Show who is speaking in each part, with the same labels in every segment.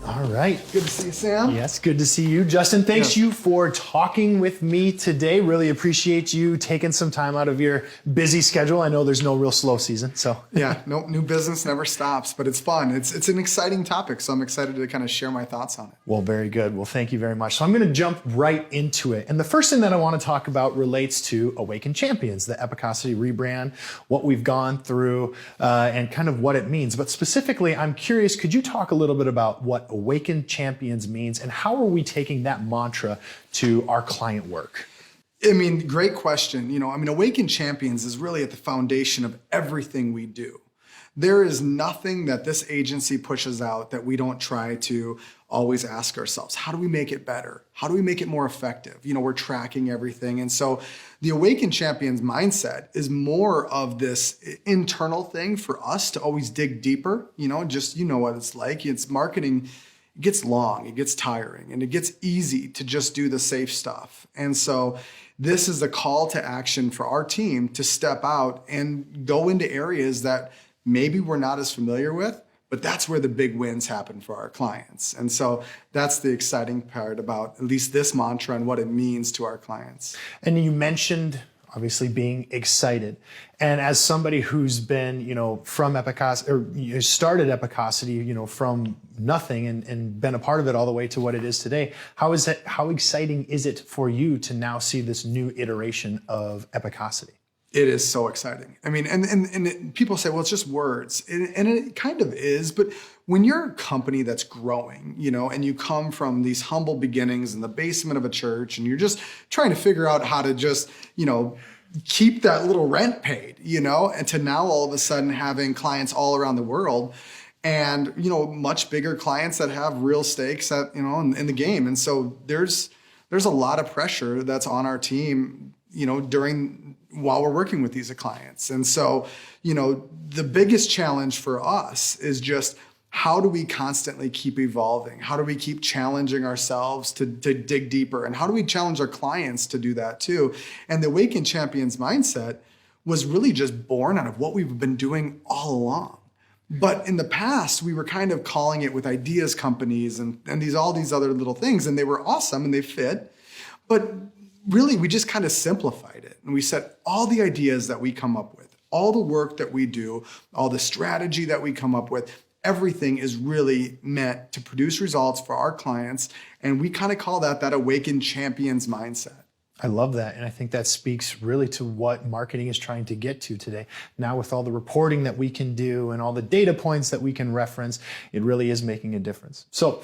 Speaker 1: All right.
Speaker 2: Good to see you, Sam.
Speaker 1: Yes, good to see you. Justin, thanks you for talking with me today. Really appreciate you taking some time out of your busy schedule. I know there's no real slow season, so.
Speaker 2: Yeah, no, new business never stops, but it's fun. It's an exciting topic, so I'm excited to kind of share my thoughts on it.
Speaker 1: Well, very good. Well, thank you very much. So I'm going to jump right into it. And the first thing that I want to talk about relates to Awaken Champions, the Epicosity rebrand, what we've gone through, and kind of what it means. But specifically, I'm curious, could you talk a little bit about what Awaken Champions means and how are we taking that mantra to our client work?
Speaker 2: I mean, great question. Awaken Champions is really at the foundation of everything we do. There is nothing that this agency pushes out that we don't try to always ask ourselves, how do we make it better? How do we make it more effective? We're tracking everything. And so the Awaken Champions mindset is more of this internal thing for us to always dig deeper. What it's like. It's marketing. It gets long, it gets tiring, and it gets easy to just do the safe stuff. And so this is a call to action for our team to step out and go into areas that maybe we're not as familiar with, but that's where the big wins happen for our clients. And so that's the exciting part about at least this mantra and what it means to our clients.
Speaker 1: And you mentioned obviously being excited. And as somebody who's been, from Epicosity, or you started Epicosity, from nothing and been a part of it all the way to what it is today, how exciting is it for you to now see this new iteration of Epicosity?
Speaker 2: It is so exciting. I mean, and people say, well, it's just words. And it kind of is, but when you're a company that's growing, and you come from these humble beginnings in the basement of a church, and you're just trying to figure out how to just, keep that little rent paid, and to now all of a sudden having clients all around the world and, much bigger clients that have real stakes at, in the game. And so there's a lot of pressure that's on our team, while we're working with these clients. And so, the biggest challenge for us is just how do we constantly keep evolving? How do we keep challenging ourselves to dig deeper? And how do we challenge our clients to do that too? And the Awaken Champions mindset was really just born out of what we've been doing all along. But in the past, we were kind of calling it with ideas companies and all these other little things, and they were awesome and they fit. But really, we just kind of simplified it. And we said all the ideas that we come up with, all the work that we do, all the strategy that we come up with, everything is really meant to produce results for our clients. And we kind of call that Awaken Champions mindset.
Speaker 1: I love that. And I think that speaks really to what marketing is trying to get to today. Now with all the reporting that we can do and all the data points that we can reference, it really is making a difference. So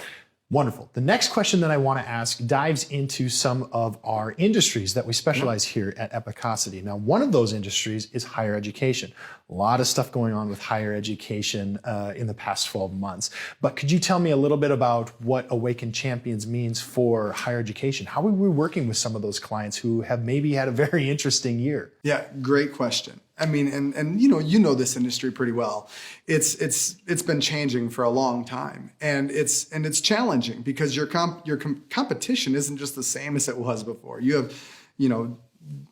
Speaker 1: wonderful. The next question that I want to ask dives into some of our industries that we specialize here at Epicosity. Now, one of those industries is higher education. A lot of stuff going on with higher education in the past 12 months. But could you tell me a little bit about what Awaken Champions means for higher education? How are we working with some of those clients who have maybe had a very interesting year?
Speaker 2: Yeah, great question. I mean, and you know this industry pretty well. It's been changing for a long time, and it's challenging because your competition isn't just the same as it was before. You have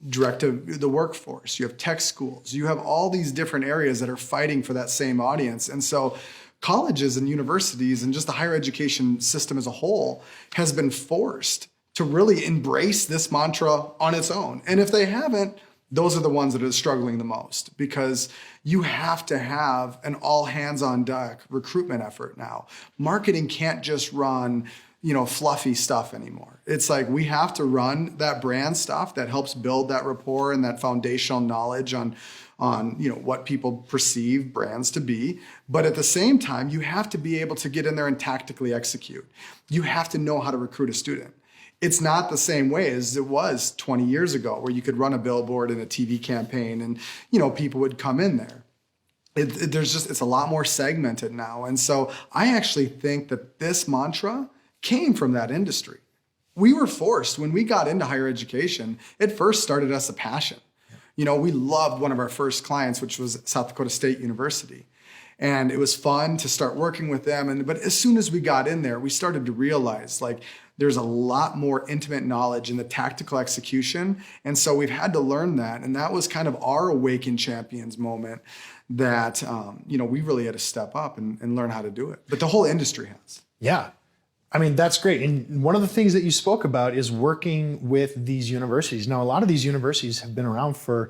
Speaker 2: direct to the workforce, you have tech schools, you have all these different areas that are fighting for that same audience, and so colleges and universities and just the higher education system as a whole has been forced to really embrace this mantra on its own. And if they haven't, those are the ones that are struggling the most because you have to have an all hands on deck recruitment effort now. Marketing can't just run, fluffy stuff anymore. It's like we have to run that brand stuff that helps build that rapport and that foundational knowledge on what people perceive brands to be. But at the same time, you have to be able to get in there and tactically execute. You have to know how to recruit a student. It's not the same way as it was 20 years ago where you could run a billboard and a TV campaign and, people would come in there. It's a lot more segmented now. And so I actually think that this mantra came from that industry. We were forced when we got into higher education, it first started as a passion. We loved one of our first clients, which was South Dakota State University. And it was fun to start working with them. But as soon as we got in there, we started to realize there's a lot more intimate knowledge in the tactical execution. And so we've had to learn that. And that was kind of our Awaken Champions moment that, we really had to step up and learn how to do it. But the whole industry has.
Speaker 1: Yeah. I mean, that's great. And one of the things that you spoke about is working with these universities. Now, a lot of these universities have been around for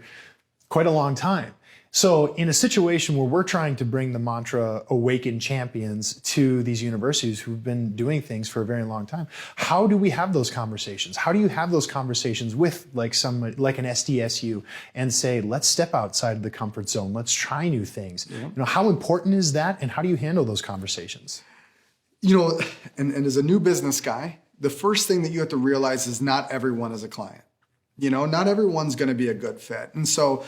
Speaker 1: quite a long time. So in a situation where we're trying to bring the mantra Awaken Champions to these universities who've been doing things for a very long time, how do we have those conversations? How do you have those conversations with like an SDSU and say, let's step outside of the comfort zone. Let's try new things. Yeah. How important is that? And how do you handle those conversations?
Speaker 2: And as a new business guy, the first thing that you have to realize is not everyone is a client. Not everyone's going to be a good fit. And so,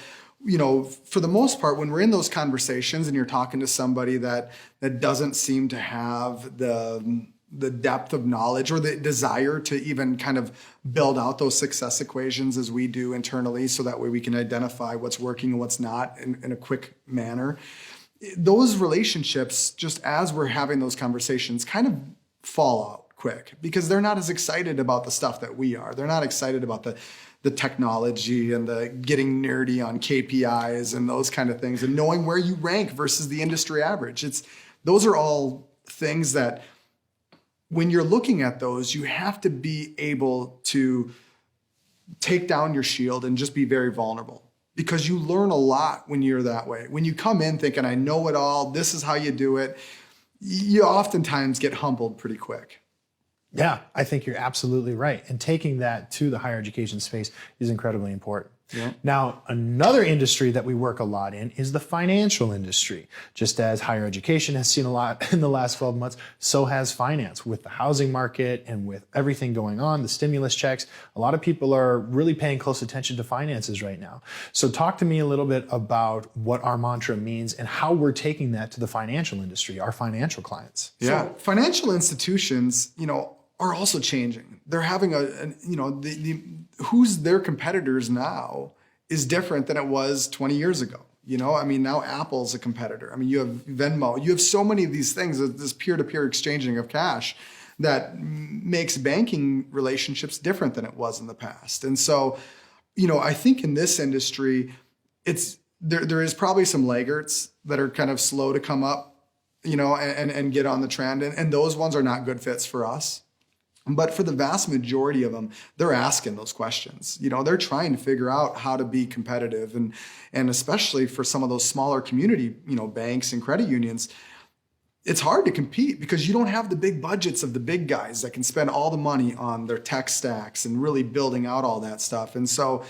Speaker 2: for the most part, when we're in those conversations and you're talking to somebody that doesn't seem to have the depth of knowledge or the desire to even kind of build out those success equations as we do internally, so that way we can identify what's working and what's not in a quick manner, those relationships, just as we're having those conversations, kind of fall out quick because they're not as excited about the stuff that we are. They're not excited about the technology and the getting nerdy on KPIs and those kind of things and knowing where you rank versus the industry average. Those are all things that when you're looking at those, you have to be able to take down your shield and just be very vulnerable, because you learn a lot when you're that way. When you come in thinking, I know it all, this is how you do it, you oftentimes get humbled pretty quick.
Speaker 1: Yeah, I think you're absolutely right. And taking that to the higher education space is incredibly important. Yeah. Now, another industry that we work a lot in is the financial industry. Just as higher education has seen a lot in the last 12 months, so has finance. With the housing market and with everything going on, the stimulus checks, a lot of people are really paying close attention to finances right now. So talk to me a little bit about what our mantra means and how we're taking that to the financial industry, our financial clients.
Speaker 2: Yeah, so, financial institutions, are also changing. They're having who's their competitors now is different than it was 20 years ago. Now Apple's a competitor. You have Venmo. You have so many of these things, this peer-to-peer exchanging of cash that makes banking relationships different than it was in the past. And so, I think in this industry, there is probably some laggards that are kind of slow to come up, and get on the trend. And those ones are not good fits for us. But for the vast majority of them, they're asking those questions. They're trying to figure out how to be competitive. And especially for some of those smaller community, banks and credit unions, it's hard to compete because you don't have the big budgets of the big guys that can spend all the money on their tech stacks and really building out all that stuff. And so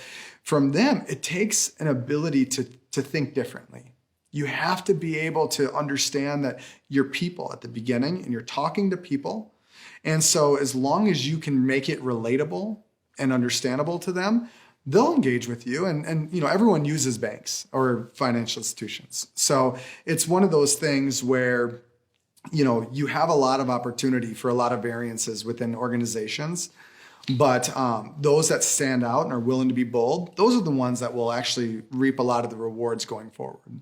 Speaker 2: from them, it takes an ability to think differently. You have to be able to understand that you're people at the beginning and you're talking to people. And so as long as you can make it relatable and understandable to them, they'll engage with you. And everyone uses banks or financial institutions. So it's one of those things where, you have a lot of opportunity for a lot of variances within organizations. But those that stand out and are willing to be bold, those are the ones that will actually reap a lot of the rewards going forward.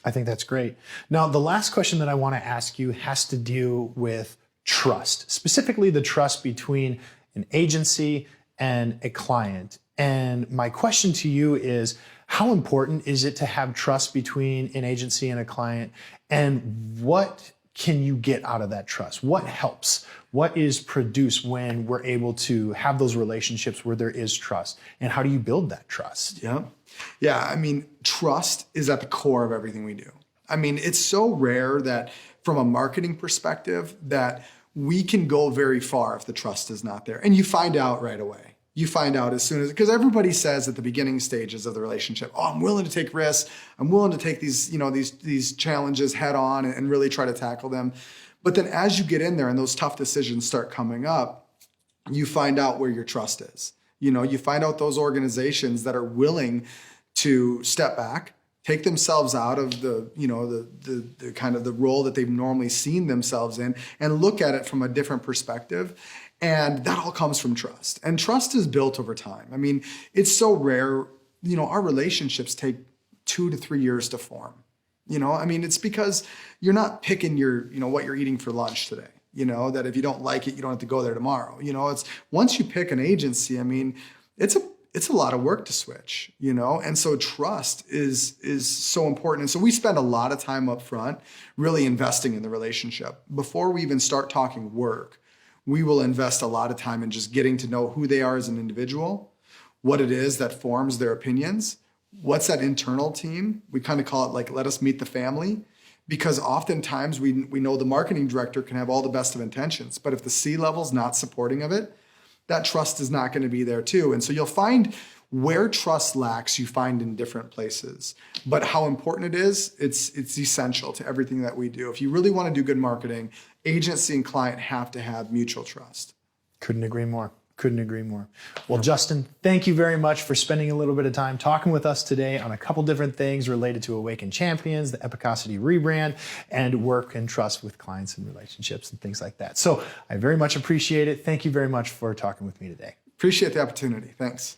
Speaker 1: I think that's great. Now, the last question that I want to ask you has to do with trust, specifically the trust between an agency and a client. And my question to you is, how important is it to have trust between an agency and a client? And what can you get out of that trust? What helps? What is produced when we're able to have those relationships where there is trust? And how do you build that trust?
Speaker 2: Yeah. Trust is at the core of everything we do. It's so rare that from a marketing perspective that we can go very far if the trust is not there. And you find out right away. You find out as soon as, because everybody says at the beginning stages of the relationship, I'm willing to take risks. I'm willing to take these challenges head on and really try to tackle them. But then as you get in there and those tough decisions start coming up, you find out where your trust is. You find out those organizations that are willing to step back, take themselves out of the kind of the role that they've normally seen themselves in and look at it from a different perspective. And that all comes from trust. And trust is built over time. It's so rare, our relationships take 2 to 3 years to form. It's because you're not picking what you're eating for lunch today. that if you don't like it, you don't have to go there tomorrow. It's once you pick an agency, I mean, it's a lot of work to switch, and so trust is so important. And so we spend a lot of time up front really investing in the relationship. Before we even start talking work, we will invest a lot of time in just getting to know who they are as an individual, what it is that forms their opinions, what's that internal team. We kind of call it like, let us meet the family, because oftentimes we know the marketing director can have all the best of intentions, but if the C-level's not supporting of it, that trust is not going to be there too. And so you'll find where trust lacks, you find in different places. But how important it is, it's essential to everything that we do. If you really want to do good marketing, agency and client have to have mutual trust.
Speaker 1: Couldn't agree more. Couldn't agree more. Well, Justin, thank you very much for spending a little bit of time talking with us today on a couple different things related to Awaken Champions, the Epicosity rebrand, and work and trust with clients and relationships and things like that. So I very much appreciate it. Thank you very much for talking with me today.
Speaker 2: Appreciate the opportunity. Thanks.